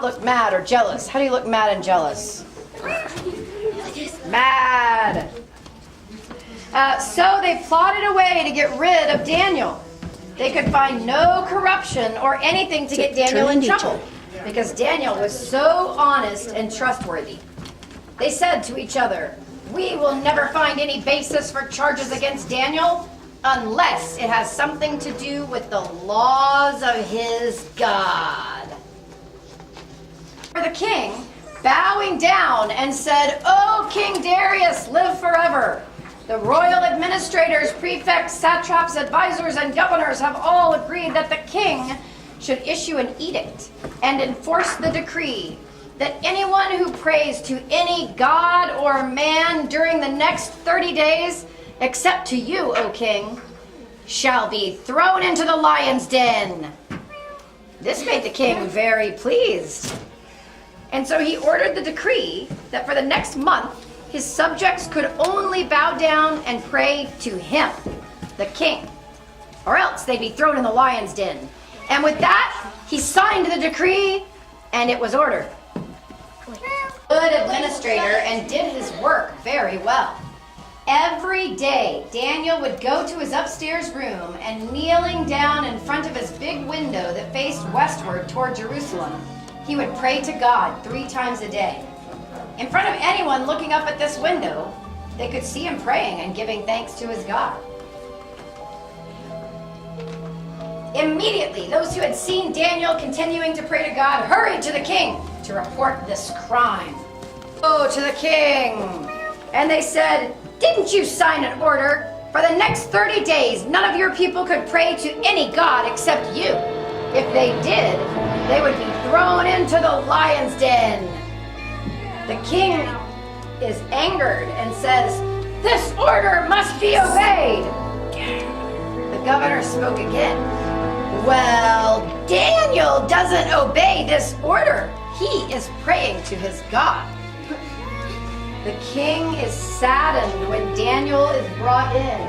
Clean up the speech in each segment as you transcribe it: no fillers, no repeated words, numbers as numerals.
not look mad or jealous? How do you look mad and jealous? Mad. So they plotted a way to get rid of Daniel. They could find no corruption or anything to get Daniel in trouble because Daniel was so honest and trustworthy. They said to each other, "We will never find any basis for charges against Daniel unless it has something to do with the laws of his God." The king, bowing down, and said, "O King Darius, live forever. The royal administrators, prefects, satraps, advisors, and governors have all agreed that the king should issue an edict and enforce the decree that anyone who prays to any god or man during the next 30 days, except to you, O king, shall be thrown into the lion's den." This made the king very pleased. And so he ordered the decree that for the next month, his subjects could only bow down and pray to him, the king, or else they'd be thrown in the lion's den. And with that, he signed the decree, and it was ordered. Good administrator and did his work very well. Every day, Daniel would go to his upstairs room and kneeling down in front of his big window that faced westward toward Jerusalem, he would pray to God 3 times a day. In front of anyone looking up at this window, they could see him praying and giving thanks to his God. Immediately, those who had seen Daniel continuing to pray to God hurried to the king to report this crime. "Oh, to the king." And they said, "Didn't you sign an order? For the next 30 days, none of your people could pray to any god except you. If they did, they would be thrown into the lion's den." The king is angered and says, "This order must be obeyed." The governor spoke again. "Well, Daniel doesn't obey this order. He is praying to his God." The king is saddened when Daniel is brought in.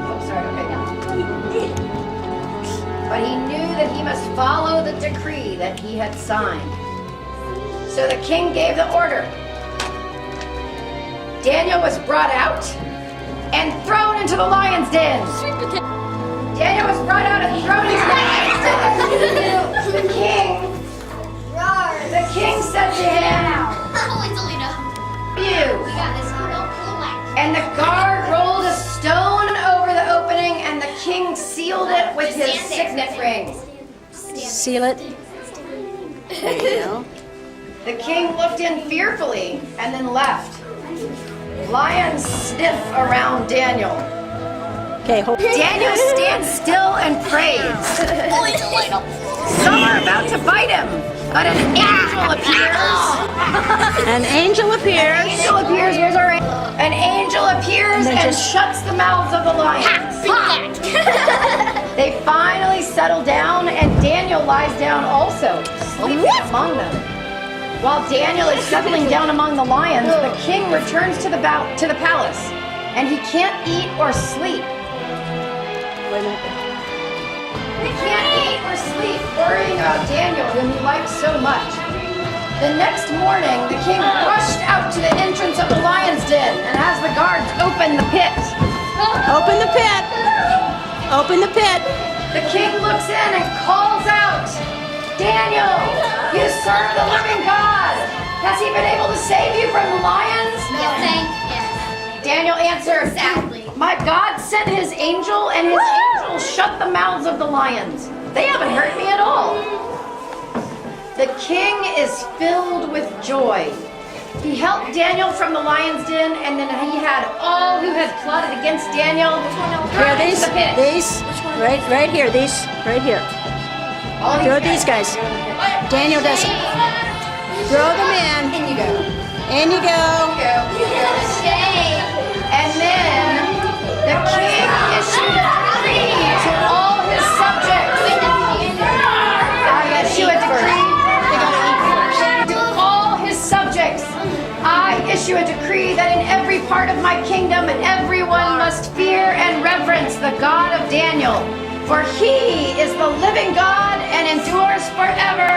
Oh, sorry, okay, now. But he knew that he must follow the decree that he had signed. So the king gave the order. Daniel was brought out and thrown into the lion's den. Daniel was brought out and thrown into the lion's den. The king said to him, "You." And the guard rolled a stone over the opening, and the king sealed it with his signet ring. Seal it. There you go. The king looked in fearfully and then left. Lions sniff around Daniel. Okay, hold. Daniel stands still and prays. Some are about to bite him, but an angel appears. An angel appears. Here's our angel. An angel appears and shuts the mouths of the lions. They finally settle down, and Daniel lies down also, sleeping among them. While Daniel is settling down among the lions, the king returns to the palace, and he can't eat or sleep. He can't eat or sleep, worrying about Daniel, whom he likes so much. The next morning, the king rushed out to the entrance of the lion's den and has the guards open the pit. Open the pit. Open the pit. The king looks in and calls out, "Daniel, you serve the living God. Has he been able to save you from the lions?" Daniel answered, "My God sent his angel, and his angel shut the mouths of the lions. They haven't hurt me at all." The king is filled with joy. He helped Daniel from the lion's den, and then he had all who had plotted against Daniel Here, thrown into the pit. these, right here, these, right here. All Throw these guys. Daniel doesn't. Throw them in. In you go. In you go. And then the king issued a decree to all his subjects. I issue a decree to all his subjects. I issue a decree that in every part of my kingdom everyone must fear and reverence the God of Daniel, for he is the living God and endures forever